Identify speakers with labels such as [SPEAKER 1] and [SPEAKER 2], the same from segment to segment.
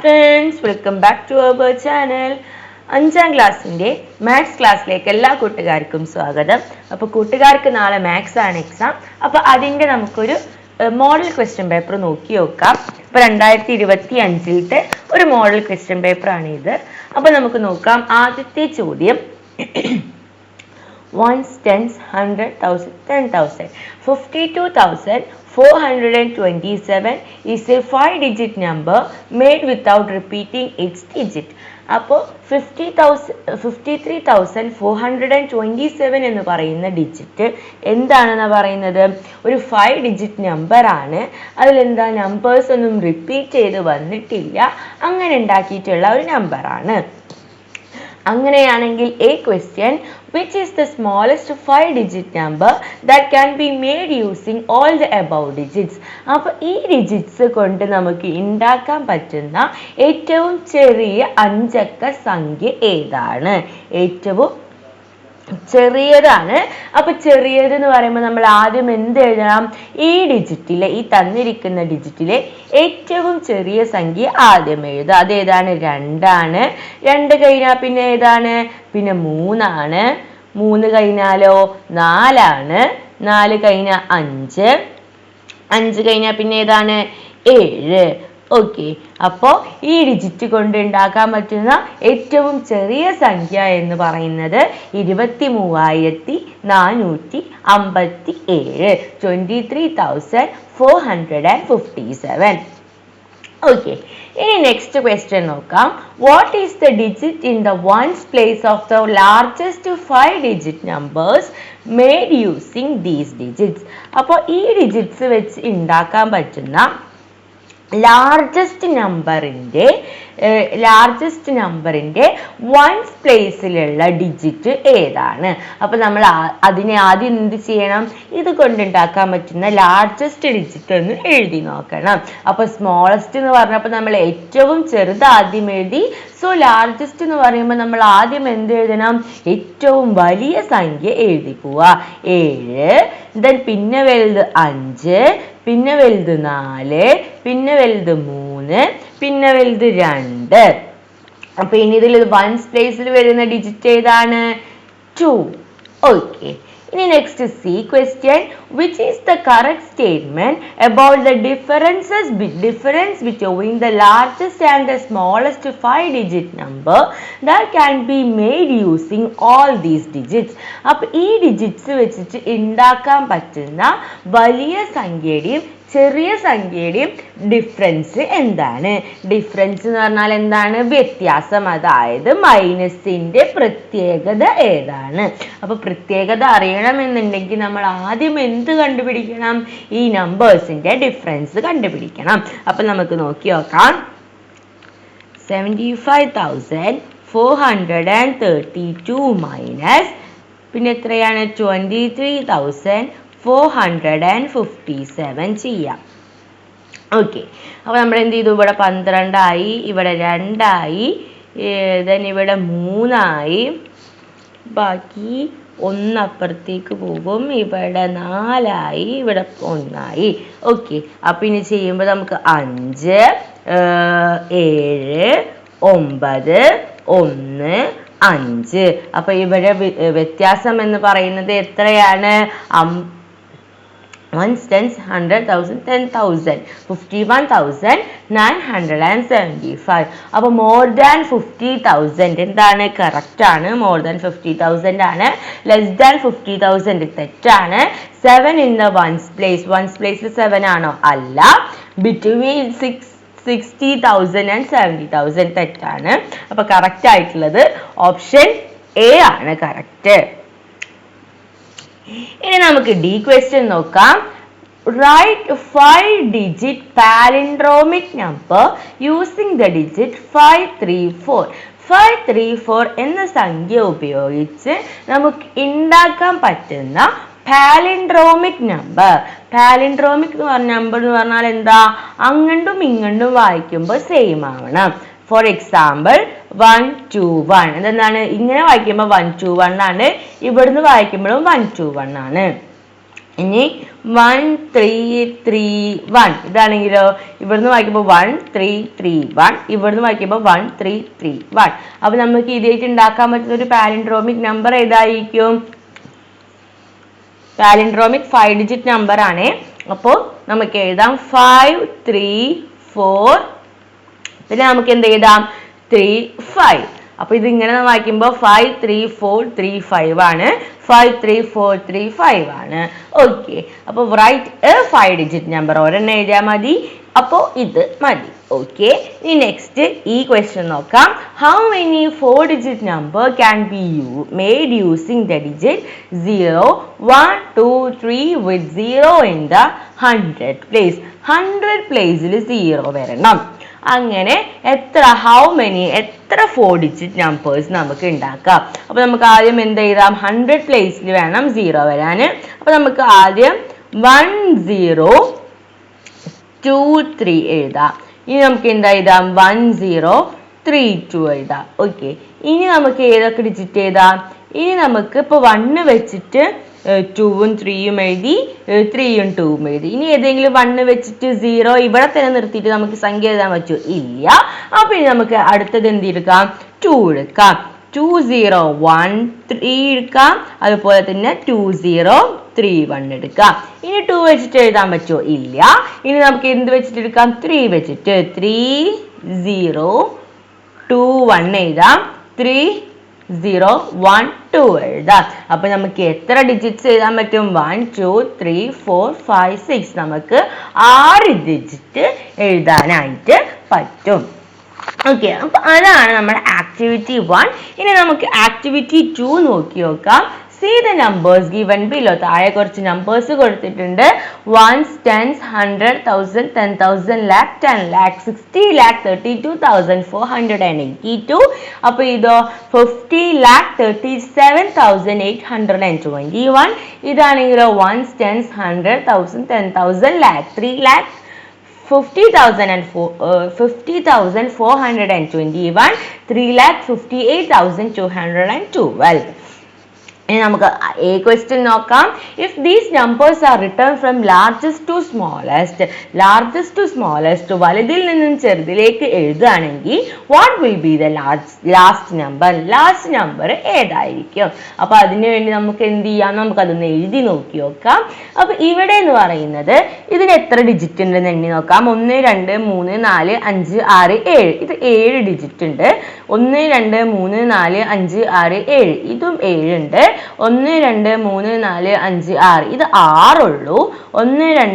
[SPEAKER 1] friends, welcome back to our channel. അഞ്ചാം ക്ലാസ്സിൻ്റെ maths ക്ലാസ്സിലേക്ക് എല്ലാ കൂട്ടുകാർക്കും സ്വാഗതം. അപ്പോൾ കൂട്ടുകാർക്ക് നാളെ മാത്സ് ആണ് എക്സാം. അപ്പോൾ അതിൻ്റെ നമുക്കൊരു മോഡൽ ക്വസ്റ്റ്യൻ പേപ്പർ നോക്കി നോക്കാം. ഇപ്പോൾ 2025 ഒരു മോഡൽ ക്വസ്റ്റ്യൻ പേപ്പറാണ് ഇത്. അപ്പോൾ നമുക്ക് നോക്കാം. ആദ്യത്തെ ചോദ്യം 1s, 10s, 100,000, 10,000. 52,427 is a 5-digit number made without repeating its digit. അപ്പോൾ 53,427 എന്ന് പറയുന്ന ഡിജിറ്റ് എന്താണെന്ന് പറയുന്നത്? ഒരു 5 ഡിജിറ്റ് നമ്പർ ആണ്. അതിലെന്താ നമ്പേഴ്സ് ഒന്നും റിപ്പീറ്റ് ചെയ്ത് വന്നിട്ടില്ല, അങ്ങനെ ഉണ്ടാക്കിയിട്ടുള്ള ഒരു നമ്പറാണ്. അങ്ങനെയാണെങ്കിൽ a question, which is the smallest 5-digit number that can be made using all the above digits? അപ്പോൾ ഈ ഡിജിറ്റ്സ് കൊണ്ട് നമുക്ക് ഉണ്ടാക്കാൻ പറ്റുന്ന ഏറ്റവും ചെറിയ 5 അക്ക സംഖ്യ ഏതാണ്? ഏറ്റവും ചെറിയതാണ്. അപ്പൊ ചെറിയത് എന്ന് പറയുമ്പോൾ നമ്മൾ ആദ്യം എന്ത് എഴുതണം? ഈ ഡിജിറ്റിലെ, ഈ തന്നിരിക്കുന്ന ഡിജിറ്റിലെ ഏറ്റവും ചെറിയ സംഖ്യ ആദ്യം എഴുതുക. അതേതാണ്? 2 ആണ്. 2 കഴിഞ്ഞാൽ പിന്നെ ഏതാണ്? പിന്നെ 3 ആണ്. 3 കഴിഞ്ഞാലോ 4 ആണ്. 4 കഴിഞ്ഞാൽ 5. 5 കഴിഞ്ഞാൽ പിന്നെ ഏതാണ്? 7. ഓക്കെ. അപ്പോൾ ഈ ഡിജിറ്റ് കൊണ്ട് ഉണ്ടാക്കാൻ പറ്റുന്ന ഏറ്റവും ചെറിയ സംഖ്യ എന്ന് പറയുന്നത് 23,457, 23,457. ഓക്കെ. ഇനി നെക്സ്റ്റ് ക്വസ്റ്റ്യൻ നോക്കാം. What is the digit in the ones place of the largest 5-digit numbers made using these digits? അപ്പോൾ ഈ ഡിജിറ്റ്സ് വെച്ച് ഉണ്ടാക്കാൻ പറ്റുന്ന ലാർജസ്റ്റ് നമ്പറിൻ്റെ വൺസ് പ്ലേസിലുള്ള ഡിജിറ്റ് ഏതാണ്? അപ്പോൾ നമ്മൾ അതിനെ ആദ്യം എന്ത് ചെയ്യണം? ഇത് കൊണ്ടുണ്ടാക്കാൻ പറ്റുന്ന ലാർജസ്റ്റ് ഡിജിറ്റ് ഒന്ന് എഴുതി നോക്കണം. അപ്പോൾ സ്മോളസ്റ്റ് എന്ന് പറഞ്ഞപ്പോൾ നമ്മൾ ഏറ്റവും ചെറുത് ആദ്യം എഴുതി. സോ ലാർജസ്റ്റ് എന്ന് പറയുമ്പോൾ നമ്മൾ ആദ്യം എന്ത് എഴുതണം? ഏറ്റവും വലിയ സംഖ്യ എഴുതി പോവാ. 7, ദെൻ പിന്നെ വലുത് 5, പിന്നെ വലുത് 4, പിന്നെ വലുത് 3, പിന്നെ വലുത് 2. അപ്പൊ ഇനി ഇതിൽ വൺസ് പ്ലേസിൽ വരുന്ന ഡിജിറ്റ് ഏതാണ്? 2. ഓക്കെ. ഇനി next C question, which is the correct statement about the difference between the largest and the smallest 5-digit number that can be made using all these digits? അപ്പോൾ ഈ ഡിജിറ്റ്സ് വെച്ചിട്ട് ഉണ്ടാക്കാൻ പറ്റുന്ന വലിയ സംഖ്യയുടെയും ചെറിയ സംഖ്യയുടെയും ഡിഫറൻസ് എന്താണ്? ഡിഫറൻസ് എന്ന് പറഞ്ഞാൽ എന്താണ്? വ്യത്യാസം. അതായത് മൈനസിന്റെ പ്രത്യേകത ഏതാണ്? അപ്പൊ പ്രത്യേകത അറിയണമെന്നുണ്ടെങ്കിൽ നമ്മൾ ആദ്യം എന്ത് കണ്ടുപിടിക്കണം? ഈ നമ്പേഴ്സിന്റെ ഡിഫറൻസ് കണ്ടുപിടിക്കണം. അപ്പൊ നമുക്ക് നോക്കി നോക്കാം. 75,432 മൈനസ് പിന്നെ എത്രയാണ്? 23,457 ചെയ്യാം. ഓക്കെ. അപ്പോൾ നമ്മൾ എന്ത് ചെയ്തു? ഇവിടെ 12 ആയി, ഇവിടെ 2 ആയി, ദെൻ ഇവിടെ 3 ആയി, ബാക്കി 1 അപ്പുറത്തേക്ക് പോകും. ഇവിടെ 4 ആയി, ഇവിടെ 1 ആയി. ഓക്കെ. അപ്പം ഇനി ചെയ്യുമ്പോൾ നമുക്ക് 5, 7, 9, 1, 5. അപ്പൊ ഇവിടെ വ്യത്യാസം എന്ന് പറയുന്നത് എത്രയാണ്? 1s, 10s, 100,000, 10,000, 51,975. അപ്പോൾ മോർ ദാൻ 50,000 എന്താണ്? കറക്റ്റ് ആണ്. മോർ ദാൻ 50,000 ആണ്. ലെസ് ദാൻ 50,000 തെറ്റാണ്. 7 in the ones place. Ones പ്ലേസിൽ 7 ആണോ? അല്ല. ബിറ്റ്വീൻ 60,000 and 70,000 തെറ്റാണ്. അപ്പൊ കറക്റ്റ് ആയിട്ടുള്ളത് ഓപ്ഷൻ എ ആണ് കറക്റ്റ്. ഇനി നമുക്ക് ഡി ക്വസ്റ്റ്യൻ നോക്കാം. Right 5-digit palindromic number using the digit 534. 534 എന്ന സംഖ്യ ഉപയോഗിച്ച് നമുക്ക് ഉണ്ടാക്കാൻ പറ്റുന്ന പാലിൻഡ്രോമിക് നമ്പർ. പാലിൻഡ്രോമിക് നമ്പർ എന്ന് പറഞ്ഞാൽ എന്താ? അങ്ങണ്ടും ഇങ്ങണ്ടും വായിക്കുമ്പോൾ സെയിം ആവണം. ഫോർ എക്സാമ്പിൾ 1 2 1 എന്താണ്? ഇങ്ങനെ വായിക്കുമ്പോൾ 1 2 1 ആണ്. ഇവിടുന്ന് വായിക്കുമ്പോഴും 1 2 1 ആണ്. ഇനി 1331. ഇതാണെങ്കിലോ ഇവിടുന്ന് വായിക്കുമ്പോൾ 1331, ഇവിടുന്ന് വായിക്കുമ്പോൾ 1331. അപ്പൊ നമുക്ക് ഇതായിട്ട് ഉണ്ടാക്കാൻ പറ്റുന്ന ഒരു പാലിൻഡ്രോമിക് നമ്പർ ഏതായിരിക്കും? പാലിൻഡ്രോമിക് 5 ഡിജിറ്റ് നമ്പർ ആണ്. അപ്പോൾ നമുക്ക് എഴുതാം 534, പിന്നെ നമുക്ക് എന്ത് എഴുതാം 35. അപ്പൊ ഇത് ഇങ്ങനെ വായിക്കുമ്പോൾ 53435 ആണ്, 53435 ആണ്. ഓക്കെ, അപ്പൊ റൈറ്റ് എ 5 ഡിജിറ്റ് നമ്പർ ഒരെണ്ണം എഴുതിയാൽ മതി. അപ്പോൾ ഇത് മതി. ഓക്കെ, ഇനി നെക്സ്റ്റ് ഈ ക്വസ്റ്റ്യൻ നോക്കാം. How many 4 digit number can be made using the digit 0, 1, 2, 3 with 0 in the 100 place? 100 പ്ലേസിൽ 0 വരണം. അങ്ങനെ എത്ര എത്ര 4 ഡിജിറ്റ് നമ്പേഴ്സ് നമുക്ക് ഉണ്ടാക്കാം? അപ്പൊ നമുക്ക് ആദ്യം എന്ത് എഴുതാം? 100 പ്ലേസിൽ വേണം 0 വരാന്. അപ്പൊ നമുക്ക് ആദ്യം 1023 എഴുതാം. ഇനി നമുക്ക് എന്താ എഴുതാം? 1032 എഴുതാം. ഓക്കെ, ഇനി നമുക്ക് ഏതൊക്കെ ഡിജിറ്റ് എഴുതാം? ഇനി നമുക്ക് ഇപ്പൊ 1 വെച്ചിട്ട് 2ഉം 3ഉം എഴുതി, 3ഉം 2ഉം എഴുതി. ഇനി ഏതെങ്കിലും 1 വെച്ചിട്ട് 0 ഇവിടെ തന്നെ നിർത്തിയിട്ട് നമുക്ക് സംഖ്യ എഴുതാൻ പറ്റുമോ? ഇല്ല. അപ്പൊ ഇനി നമുക്ക് അടുത്തത് എന്ത് എടുക്കാം? 2 എടുക്കാം. 2013 എടുക്കാം. അതുപോലെ തന്നെ 2031 എടുക്കാം. ഇനി 2 വെച്ചിട്ട് എഴുതാൻ പറ്റുമോ? ഇല്ല. ഇനി നമുക്ക് എന്ത് വെച്ചിട്ട് എടുക്കാം? 3 വെച്ചിട്ട് 3021 എഴുതാം, 3012 എഴുതാം. അപ്പൊ നമുക്ക് എത്ര ഡിജിറ്റ്സ് എഴുതാൻ പറ്റും? 1 2 3 4 5 6. നമുക്ക് 6 ഡിജിറ്റ് എഴുതാനായിട്ട് പറ്റും. ഓക്കെ, അപ്പൊ അതാണ് നമ്മുടെ ആക്ടിവിറ്റി 1. ഇനി നമുക്ക് ആക്ടിവിറ്റി 2 നോക്കി നോക്കാം. See the numbers given below. താഴെ കുറച്ച് നമ്പേഴ്സ് കൊടുത്തിട്ടുണ്ട്. 1s, 10s, 100, 1000, 10,000, lakh, 10 lakh, 60 lakh, 32,482. അപ്പൊ ഇതോ 50 lakh, 37,821. ഇതാണെങ്കിലോ 1s, 10s, 100, 1000, 10,000, lakh, 3 lakh 50,421, 3,58,212. ഇനി നമുക്ക് a question നോക്കാം. If these numbers are written from largest to smallest, വലുതിൽ നിന്നും ചെറുതിലേക്ക് എഴുതുകയാണെങ്കിൽ what will be the last number? Last number ഏതായിരിക്കും? അപ്പൊ അതിനു വേണ്ടി നമുക്ക് എന്ത് ചെയ്യാം? നമുക്ക് അതൊന്ന് എഴുതി നോക്കി നോക്കാം. അപ്പൊ ഇവിടെ എന്ന് പറയുന്നത് ഇതിന് എത്ര ഡിജിറ്റ് ഉണ്ടെന്ന് എണ്ണി നോക്കാം. 1 2 3 4 5 6 7. ഇത് 7 ഡിജിറ്റ് ഉണ്ട്. 1 2 3 4 5 6 7. ഇതും 7 ഉണ്ട്. 1 2 3 4 5 6. ഇത് 6 ഉള്ളൂ. 1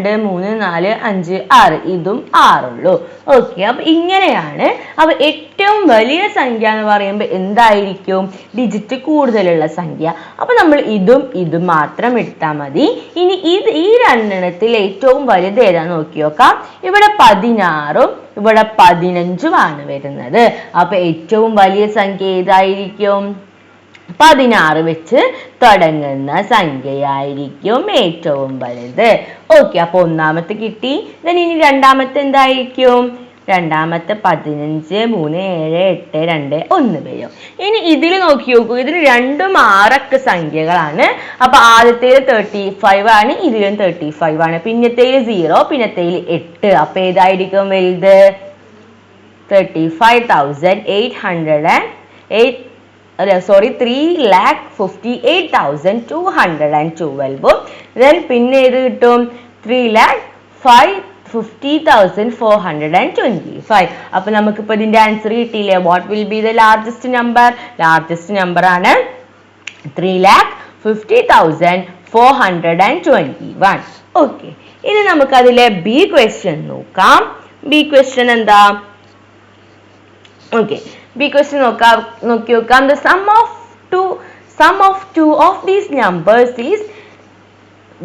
[SPEAKER 1] 2 3 4 5 6. ഇതും 6 ഉള്ളൂ. ഓക്കെ, അപ്പൊ ഇങ്ങനെയാണ്. അപ്പൊ ഏറ്റവും വലിയ സംഖ്യ എന്ന് പറയുമ്പോൾ എന്തായിരിക്കും? ഡിജിറ്റ് കൂടുതലുള്ള സംഖ്യ. അപ്പൊ നമ്മൾ ഇതും മാത്രം എടുത്താൽ മതി. ഇനി ഈ രണ്ടെണ്ണത്തിൽ ഏറ്റവും വലുത് ഏതാന്ന് നോക്കി നോക്കാം. ഇവിടെ 16ഉം ഇവിടെ 15ഉമാണ് വരുന്നത്. അപ്പൊ ഏറ്റവും വലിയ സംഖ്യ ഏതായിരിക്കും? 16 വെച്ച് തുടങ്ങുന്ന സംഖ്യയായിരിക്കും ഏറ്റവും വലുത്. ഓക്കെ, അപ്പൊ ഒന്നാമത്തെ കിട്ടി. ഇനി രണ്ടാമത്തെ എന്തായിരിക്കും? രണ്ടാമത്തെ 15 3 7 8 2 1 വരും. ഇനി ഇതിൽ നോക്കി നോക്കൂ. ഇതിൽ രണ്ടും 6 അക്ക സംഖ്യകളാണ്. അപ്പൊ ആദ്യത്തേത് 35 ആണ്, ഇതിലും 35 ആണ്. പിന്നത്തേൽ 0, പിന്നത്തേൽ 8. അപ്പൊ ഏതായിരിക്കും വലുത്? 3,58,212. then പിന്നെ ഏത് കിട്ടും? 3,50,425. അപ്പൊ നമുക്കിപ്പോ ഇതിന്റെ ആൻസർ കിട്ടിയില്ലേ? What will be the largest number? Largest number ആണ് 3,50,421. ഓക്കെ, ഇനി നമുക്ക് അതിലെ ബി ക്വസ്റ്റ്യൻ നോക്കാം. ബി ക്വസ്റ്റ്യൻ എന്താ? ഓക്കെ, ബി ക്വസ്റ്റ്യൻ നോക്കി നോക്കാം. The sum of two of these numbers is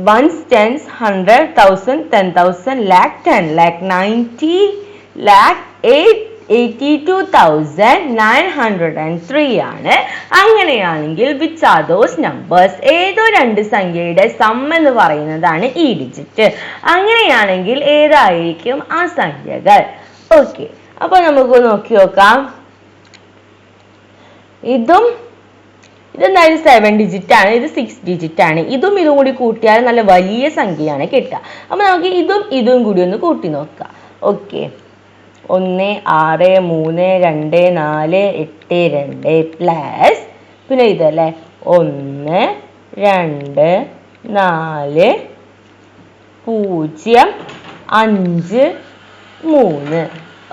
[SPEAKER 1] 1s, 10s, 100, 1000, 10,000, lakh, 10 lakh, 90 lakh, 82,903 ആണ്. അങ്ങനെയാണെങ്കിൽ which are those numbers? ഏതോ രണ്ട് സംഖ്യയുടെ സം എന്ന് പറയുന്നതാണ് ഈ ഡിജിറ്റ്. അങ്ങനെയാണെങ്കിൽ ഏതായിരിക്കും ആ സംഖ്യകൾ? ഓക്കെ, അപ്പൊ നമുക്ക് നോക്കി നോക്കാം. ഇതും ഇതെന്തായാലും 7 ഡിജിറ്റ് ആണ്, ഇത് 6 ഡിജിറ്റ് ആണ്. ഇതും കൂടി കൂട്ടിയാൽ നല്ല വലിയ സംഖ്യയാണ് കിട്ടുക. അപ്പൊ നമുക്ക് ഇതും കൂടി ഒന്ന് കൂട്ടി നോക്കാം. ഓക്കെ, 1 6 3 2 4 8 2 പ്ലസ് പിന്നെ ഇതല്ലേ 1 2 4 0 5 3.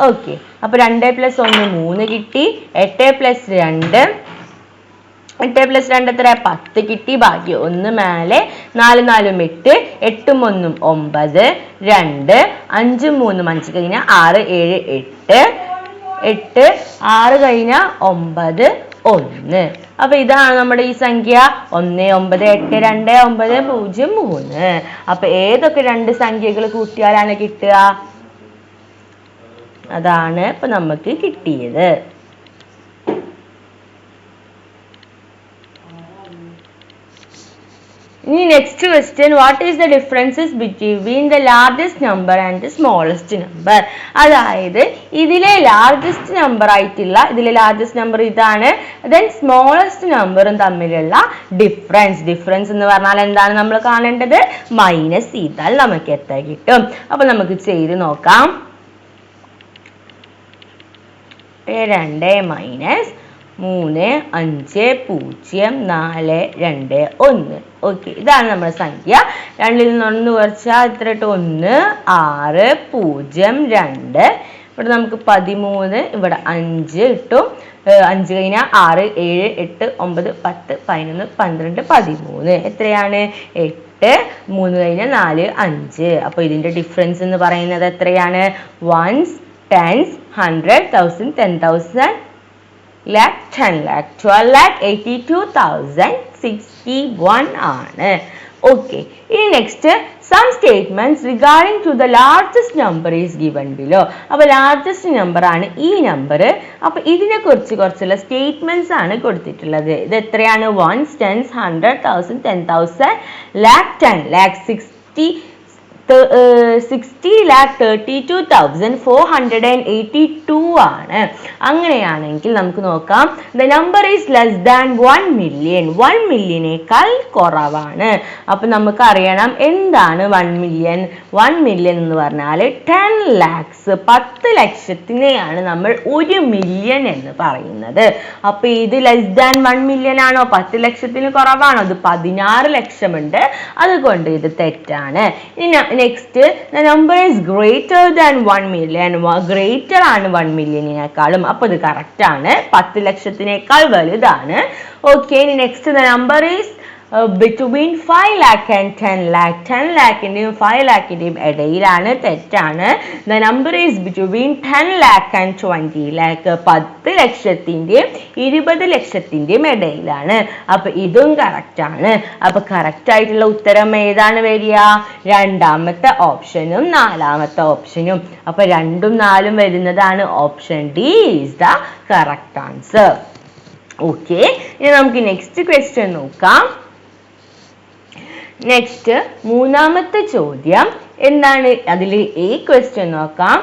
[SPEAKER 1] ഓക്കെ, അപ്പൊ 2 + 1 3 കിട്ടി. 8 + 2 8 + 2 എത്ര? 10 കിട്ടി. ബാക്കി 1 മേലെ 4 4 8 8 1 9 2 5 3 5 കഴിഞ്ഞാൽ 6 7 8 6 കഴിഞ്ഞാൽ 9 1. അപ്പൊ ഇതാണ് നമ്മുടെ ഈ സംഖ്യ 19829003. അപ്പൊ ഏതൊക്കെ രണ്ട് സംഖ്യകൾ കൂട്ടിയാലാണ് കിട്ടുക? അതാണ് ഇപ്പൊ നമുക്ക് കിട്ടിയത്. ഇനി next question, what is the differences between the largest number and the smallest number? അതായത് ഇതിലെ ലാർജസ്റ്റ് നമ്പർ ആയിട്ടുള്ള ലാർജസ്റ്റ് നമ്പർ ഇതാണ്, ദെൻ സ്മോളസ്റ്റ് നമ്പറും തമ്മിലുള്ള ഡിഫറൻസ് എന്ന് പറഞ്ഞാൽ എന്താണ് നമ്മൾ കാണേണ്ടത്? മൈനസ് ചെയ്താൽ നമുക്ക് എത്ര കിട്ടും? അപ്പൊ നമുക്ക് ചെയ്ത് നോക്കാം. 2 -3 5 0 4 2 1. ഓക്കെ, ഇതാണ് നമ്മുടെ സംഖ്യ. 2ൽ നിന്ന് 1 കുറച്ചാൽ എത്ര കിട്ടും? 1 6 0 2. ഇവിടെ നമുക്ക് 13, ഇവിടെ 5 കിട്ടും. 5 കഴിഞ്ഞാൽ 6 7 8 9 10 11 12 13. എത്രയാണ്? 8. 3 കഴിഞ്ഞാൽ 4 5. അപ്പൊ ഇതിന്റെ ഡിഫറൻസ് എന്ന് പറയുന്നത് എത്രയാണ്? 1s 10s 100 1000 10,000 lakh 10 lakh 12 lakh 82,061 ആണ്. ഓക്കെ, ഇനി next some statements regarding to the largest number is given below. അപ്പൊ ലാർജസ്റ്റ് നമ്പർ ആണ് ഈ നമ്പർ. അപ്പൊ ഇതിനെ കുറച്ചുള്ള സ്റ്റേറ്റ്മെന്റ്സ് ആണ് കൊടുത്തിട്ടുള്ളത്. ഇത് എത്രയാണ്? 1s 10s 100 1000 10,000 lakh 10 lakh 60,32,482 ആണ്. അങ്ങനെയാണെങ്കിൽ നമുക്ക് നോക്കാം. The number is less than 1 million. 1 മില്യനേക്കാൾ കുറവാണ്. അപ്പൊ നമുക്ക് അറിയണം എന്താണ് 1 മില്യൺ. 1 മില്യൺ എന്ന് പറഞ്ഞാൽ 10 lakhs 10 ലക്ഷത്തിനെയാണ് നമ്മൾ 1 മില്യൺ എന്ന് പറയുന്നത്. അപ്പൊ ഇത് ലെസ് ദാൻ 1 മില്യൺ ആണോ? 10 ലക്ഷത്തിന് കുറവാണോ? അത് 16 ലക്ഷമുണ്ട്, അതുകൊണ്ട് ഇത് തെറ്റാണ്. ഇനി next, the number is greater than 1 million. Greater ആണ് 1 മില്യണിനേക്കാളും. അപ്പൊ ഇത് കറക്റ്റ് ആണ്, 10 ലക്ഷത്തിനേക്കാൾ വലുതാണ്. ഓക്കെ, ഇനി next, the number is between 5 lakh and 10 lakh. 10 lakhന്റെയും 5 lakhന്റെയും ഇടയിലാണ്, തെറ്റാണ്. The number is between 10 lakh and 20 lakh. 10 ലക്ഷത്തിന്റെയും 20 ലക്ഷത്തിന്റെയും ഇടയിലാണ്. അപ്പൊ ഇതും കറക്റ്റ് ആണ്. അപ്പൊ കറക്റ്റ് ആയിട്ടുള്ള ഉത്തരം ഏതാണ് വരിക? രണ്ടാമത്തെ ഓപ്ഷനും നാലാമത്തെ ഓപ്ഷനും. അപ്പൊ 2ഉം 4ഉം വരുന്നതാണ് option D is the correct answer. Okay, ഇനി നമുക്ക് നെക്സ്റ്റ് ക്വസ്റ്റ്യൻ നോക്കാം. നെക്സ്റ്റ് മൂന്നാമത്തെ ചോദ്യം എന്താണ്? അതിൽ ഈ ക്വസ്റ്റ്യൻ നോക്കാം.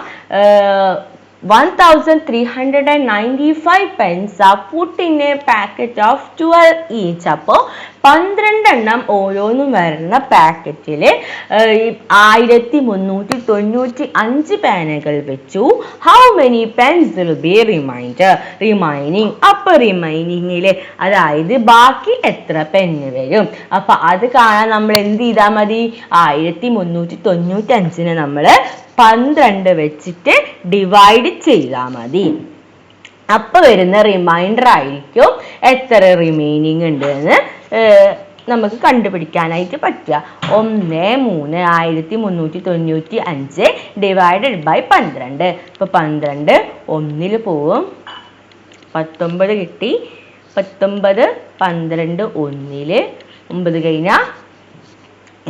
[SPEAKER 1] 1395 pens are put in a packet of 12 each. അപ്പോൾ 12 എണ്ണം ഓരോന്നും വരുന്ന പാക്കറ്റിൽ 1395 പേനകൾ വെച്ചു. How many pens will be remaining? അപ്പൊ റിമൈനിങ്ങില് അതായത് ബാക്കി എത്ര പെന്ന് വരും? അപ്പൊ അത് കാണാൻ നമ്മൾ എന്ത് ചെയ്താൽ മതി? 1395 നമ്മൾ 12 വെച്ചിട്ട് ഡിവൈഡ് ചെയ്താൽ മതി. അപ്പൊ വരുന്ന റിമൈൻഡർ ആയിരിക്കും എത്ര റിമൈനിങ് ഉണ്ട് എന്ന് നമുക്ക് കണ്ടുപിടിക്കാനായിട്ട് പറ്റുക. 1395 ഡിവൈഡഡ് ബൈ 12. ഇപ്പൊ 12 1 പോവും, 19 കിട്ടി. 19 12 1 9 കഴിഞ്ഞാൽ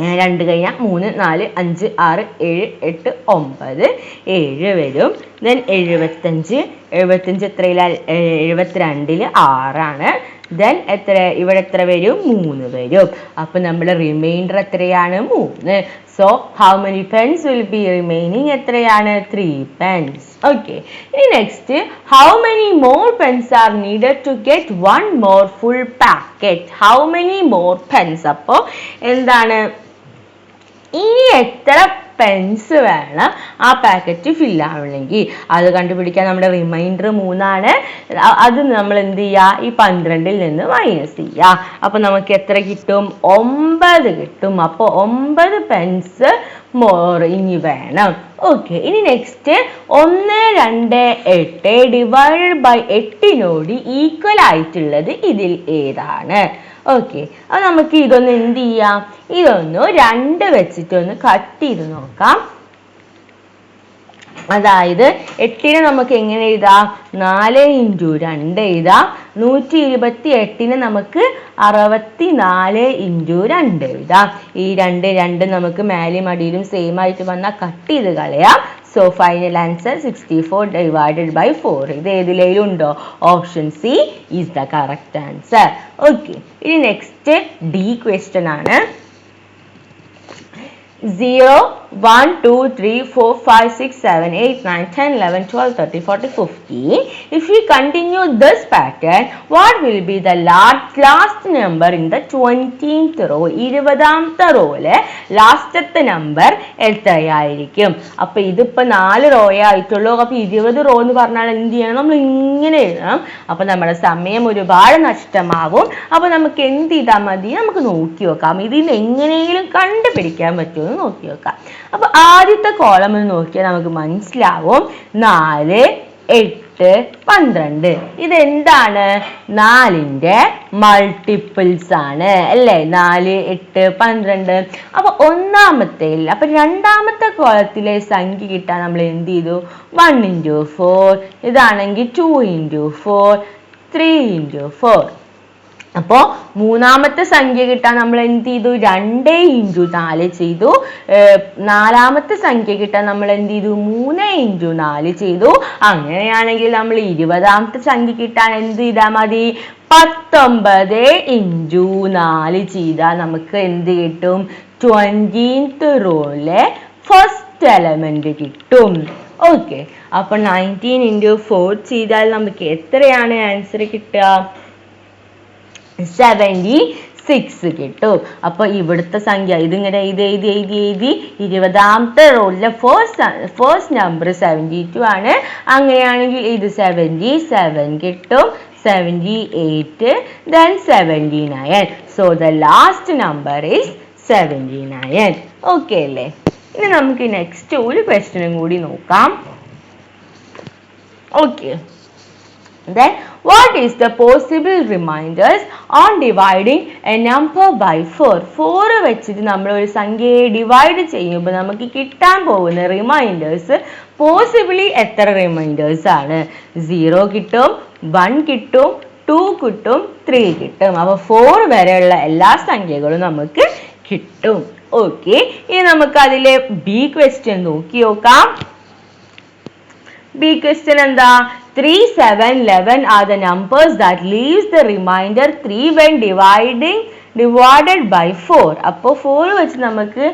[SPEAKER 1] 2 കഴിഞ്ഞാൽ 3 4 5 6 7 8 9 7 വരും. ദെൻ 75 എത്രയിലാണ്? 72 6ആണ്. ദെൻ ഇവിടെ എത്ര വരും? 3 വരും. അപ്പൊ നമ്മുടെ റിമൈൻഡർ എത്രയാണ്? 3. So So how many pence will be remaining? എത്രയാണ്? 3 pence. Okay. Next, how many more pence are needed to get one more full packet? How many more pence? അപ്പോൾ എന്താണ്? ഇനി എത്ര പെൻസ് വേണം ആ പാക്കറ്റ് ഫില്ല് ആവണമെങ്കിൽ? അത് കണ്ടുപിടിക്കാൻ നമ്മുടെ റിമൈൻഡർ 3 അത് നമ്മൾ എന്ത് ചെയ്യുക? ഈ 12ൽ നിന്ന് മൈനസ് ചെയ്യുക. അപ്പൊ നമുക്ക് എത്ര കിട്ടും? 9 കിട്ടും. അപ്പോൾ 9 പെൻസ് മോർ ഇനി വേണം. ഓക്കെ. ഇനി നെക്സ്റ്റ് 1, 2, 8 ഡിവൈഡഡ് ബൈ 8നോട് ഈക്വൽ ആയിട്ടുള്ളത് ഇതിൽ ഏതാണ്? ഓക്കെ. അത് നമുക്ക് ഇതൊന്ന് എന്ത് ചെയ്യാം? ഇതൊന്ന് 2 വെച്ചിട്ടൊന്ന് കട്ട് ചെയ്ത് നോക്കാം. അതായത് 8നെ നമുക്ക് എങ്ങനെ എഴുതാം? 4 × 2 എഴുതാം. 128നെ നമുക്ക് 64 × 2 എഴുതാം. ഈ 2 നമുക്ക് മേലെയും അടിയിലും സെയിം ആയിട്ട് വന്നാൽ കട്ട് ചെയ്ത് കളയാം. So final answer 64 divided by 4. ഇത് ഏതിലേലും ഉണ്ടോ? Option c is the correct answer. Okay. ഇനി നെക്സ്റ്റ് ഡി ക്വസ്റ്റ്യൻ ആണ്. 0, 1, 2, 3, 4, 5, 6, 7, 8, 9, 10, 11, 12, 13, 14, 15. If we continue this pattern, what will be the last number in the 20th row? 20th റോയിലെ ലാസ്റ്റത്തെ number എത്രയായിരിക്കും? അപ്പൊ ഇതിപ്പോ 4 raw ആയിട്ടുള്ളൂ. അപ്പൊ 20 റോ എന്ന് പറഞ്ഞാൽ എന്ത് ചെയ്യണം? നമ്മൾ ഇങ്ങനെ എഴുതണം. അപ്പൊ നമ്മുടെ സമയം ഒരുപാട് നഷ്ടമാവും. അപ്പൊ നമുക്ക് എന്ത് ചെയ്താൽ മതി? നമുക്ക് നോക്കി നോക്കാം. ഇതിന് എങ്ങനെയെങ്കിലും കണ്ടുപിടിക്കാൻ പറ്റുമോ നോക്കി നോക്കാം. അപ്പൊ ആദ്യത്തെ കോളം നോക്കിയാൽ നമുക്ക് മനസ്സിലാവും 4, 8, 12. ഇതെന്താണ്? 4ന്റെ മൾട്ടിപ്പിൾസ് ആണ് അല്ലേ? 4, 8, 12. അപ്പൊ ഒന്നാമത്തേൽ അപ്പൊ രണ്ടാമത്തെ കോളത്തിലെ സംഖ്യ കിട്ടാൻ നമ്മൾ എന്ത് ചെയ്തു? 1 × 4. ഇതാണെങ്കിൽ 2 × 4, 3 × 4. അപ്പോ മൂന്നാമത്തെ സംഖ്യ കിട്ടാൻ നമ്മൾ എന്ത് ചെയ്തു? 2 × 4 ചെയ്തു. നാലാമത്തെ സംഖ്യ കിട്ടാൻ നമ്മൾ എന്ത് ചെയ്തു? 3 × 4 ചെയ്തു. അങ്ങനെയാണെങ്കിൽ നമ്മൾ 20ാമത്തെ സംഖ്യ കിട്ടാൻ എന്ത് ചെയ്താൽ മതി? 19 × 4 ചെയ്താൽ നമുക്ക് എന്ത് കിട്ടും? 20th റോയിലെ ഫസ്റ്റ് എലമെന്റ് കിട്ടും. ഓക്കെ. അപ്പൊ 19 × 4 ചെയ്താൽ നമുക്ക് എത്രയാണ് ആൻസർ കിട്ടുക? 76 കിട്ടും. അപ്പൊ ഇവിടുത്തെ സംഖ്യ ഇതിങ്ങനെ എഴുതി 20ാമത്തെ റോയിലെ ഫസ്റ്റ് നമ്പർ 72 ആണ്. അങ്ങനെയാണെങ്കിൽ ഇത് 77 കിട്ടും. 78, then 79. So the last number is 79. Okay അല്ലേ? ഇനി നമുക്ക് നെക്സ്റ്റ് ഒരു ക്വസ്റ്റ്യനും കൂടി നോക്കാം. Okay. Then what is the possible reminders on dividing a number by 4? 4 വെച്ചിട്ട് നമ്മൾ ഒരു സംഖ്യയെ ഡിവൈഡ് ചെയ്യുമ്പോൾ നമുക്ക് കിട്ടാൻ പോകുന്ന റിമൈൻഡേഴ്സ് പോസിബിളി എത്ര റിമൈൻഡേഴ്സ് ആണ്? 0 കിട്ടും, 1 കിട്ടും, 2 കിട്ടും, 3 കിട്ടും. അപ്പൊ 4 വരെയുള്ള എല്ലാ സംഖ്യകളും നമുക്ക് കിട്ടും. ഓക്കെ. ഇനി നമുക്ക് അതിലെ ബി ക്വസ്റ്റ്യൻ നോക്കി നോക്കാം. B question എന്താ? 3, 7, 11 are the numbers that leaves the remainder 3 when divided by 4. അപ്പോൾ 4 വെച്ച് നമുക്ക്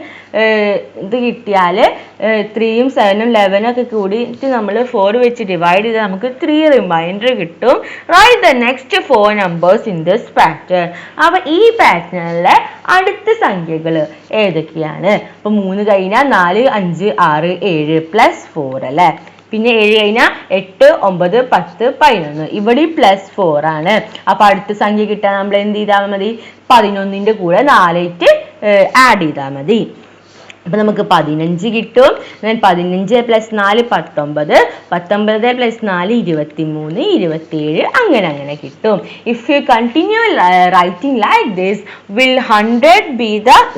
[SPEAKER 1] ഇത് കിട്ടിയാൽ 3ഉം 7ഉം 11 ഒക്കെ കൂടിയിട്ട് നമ്മൾ 4 വെച്ച് ഡിവൈഡ് ചെയ്താൽ നമുക്ക് 3 റിമൈൻഡർ കിട്ടും. Write the next 4 numbers in this pattern. അപ്പോൾ ഈ പാറ്റേണിലെ അടുത്ത സംഖ്യകൾ ഏതൊക്കെയാണ്? അപ്പോൾ 3 കഴിഞ്ഞാൽ 4, 5, 6, 7 +4 അല്ലേ? പിന്നെ 7 കഴിഞ്ഞാൽ 8, 9, 10, 11. ഇവിടെ +4 ആണ്. അപ്പൊ അടുത്ത സംഖ്യ കിട്ടാൻ നമ്മൾ എന്ത് ചെയ്താൽ മതി? 11ന്റെ കൂടെ 4 ആഡ് ചെയ്താൽ മതി. അപ്പൊ നമുക്ക് 15 കിട്ടും. 15 + 4 19, 19 + 4 23, 27 അങ്ങനെ കിട്ടും. If you continue writing like this, will 100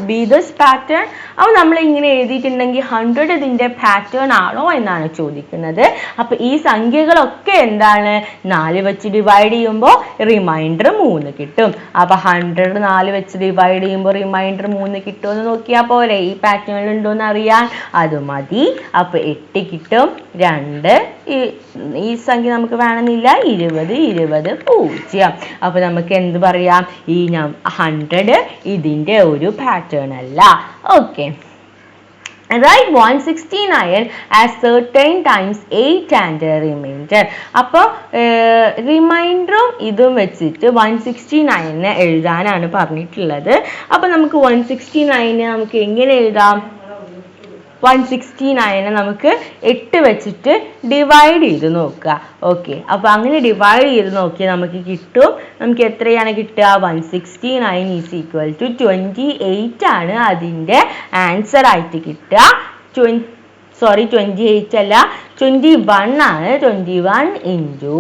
[SPEAKER 1] be this pattern? അപ്പോൾ നമ്മൾ ഇങ്ങനെ എഴുതിയിട്ടുണ്ടെങ്കിൽ 100 ഇതിന്റെ പാറ്റേൺ ആണോ എന്നാണ് ചോദിക്കുന്നത്. അപ്പൊ ഈ സംഖ്യകളൊക്കെ എന്താണ്? 4 വെച്ച് ഡിവൈഡ് ചെയ്യുമ്പോൾ റിമൈൻഡർ 3 കിട്ടും. അപ്പൊ 100 4 വെച്ച് ഡിവൈഡ് ചെയ്യുമ്പോൾ റിമൈൻഡർ 3 കിട്ടുമെന്ന് നോക്കിയാൽ പോലെ ഈ പാറ്റേൺ ഉണ്ടോന്ന് അറിയാൻ അത് മതി. അപ്പൊ 8 കിട്ടും. 2 ഈ സംഖ്യ നമുക്ക് വേണമെന്നില്ല. 20, 20, 0. അപ്പൊ നമുക്ക് എന്ത് പറയാം? ഈ 100 ഇതിന്റെ ഒരു പാറ്റേൺ അല്ല. Okay. write 169 as certain times 8 and a remainder. അപ്പോൾ റിമൈൻഡറും ഇതും വെച്ചിട്ട് 169 എഴുതാനാണ് പറഞ്ഞിട്ടുള്ളത്. അപ്പോൾ നമുക്ക് 169 നമുക്ക് എങ്ങനെ എഴുതാം? 169 നമുക്ക് 8 വെച്ചിട്ട് ഡിവൈഡ് ചെയ്ത് നോക്കുക. ഓക്കെ, അപ്പോൾ അങ്ങനെ ഡിവൈഡ് ചെയ്ത് നോക്കിയാൽ നമുക്ക് കിട്ടും. നമുക്ക് എത്രയാണ് കിട്ടുക? 169 ഈസ് ഈക്വൽ ടു 28 ആണ് അതിൻ്റെ ആൻസർ ആയിട്ട് കിട്ടുക. 28 അല്ല, 21 ആണ്. 21 ഇൻറ്റു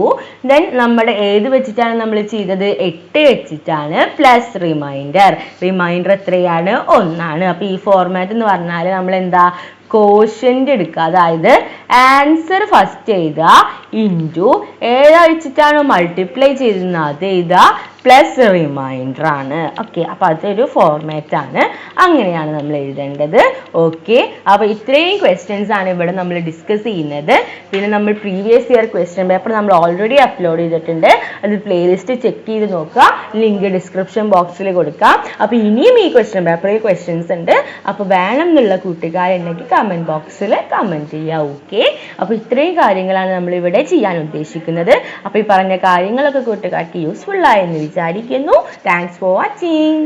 [SPEAKER 1] ദെൻ നമ്മുടെ ഏത് വെച്ചിട്ടാണ് നമ്മൾ ചെയ്തത്? 8 വെച്ചിട്ടാണ്, പ്ലസ് റിമൈൻഡർ എത്രയാണ്? 1 ആണ്. അപ്പോൾ ഈ ഫോർമാറ്റ് എന്ന് പറഞ്ഞാൽ നമ്മൾ എന്താ കോഷ്യൻ്റ് എടുക്കുക, അതായത് ആൻസർ ഫസ്റ്റ് എഴുതുക ഇൻറ്റു ഏതാ വെച്ചിട്ടാണോ മൾട്ടിപ്ലൈ ചെയ്തിരുന്നത് അത് എഴുതുക, പ്ലസ് റിമൈൻഡർ ആണ്. ഓക്കെ, അപ്പോൾ അതൊരു ഫോർമാറ്റ് ആണ്. അങ്ങനെയാണ് നമ്മൾ എഴുതേണ്ടത്. ഓക്കെ, അപ്പോൾ ഇത്രയും ക്വസ്റ്റ്യൻസ് ആണ് ഇവിടെ നമ്മൾ ഡിസ്കസ് ചെയ്യുന്നത്. പിന്നെ നമ്മൾ പ്രീവിയസ് ഇയർ ക്വസ്റ്റ്യൻ പേപ്പർ നമ്മൾ ഓൾറെഡി അപ്ലോഡ് ചെയ്തിട്ടുണ്ട്. അത് പ്ലേലിസ്റ്റ് ചെക്ക് ചെയ്ത് നോക്കുക, ലിങ്ക് ഡിസ്ക്രിപ്ഷൻ ബോക്സിൽ കൊടുക്കാം. അപ്പോൾ ഇനിയും ഈ ക്വസ്റ്റ്യൻ പേപ്പറിൽ ക്വസ്റ്റ്യൻസ് ഉണ്ട്. അപ്പോൾ വേണം എന്നുള്ള കൂട്ടുകാരുണ്ടെങ്കിൽ കമൻറ്റ് ബോക്സിൽ കമൻറ്റ് ചെയ്യുക. ഓക്കെ, അപ്പോൾ ഇത്രയും കാര്യങ്ങളാണ് നമ്മളിവിടെ ചെയ്യാൻ ഉദ്ദേശിക്കുന്നത്. അപ്പോൾ ഈ പറഞ്ഞ കാര്യങ്ങളൊക്കെ കൂട്ടുകാർക്ക് യൂസ്ഫുൾ ആയെന്ന് വിചാരിക്കുന്നു. Thanks for watching.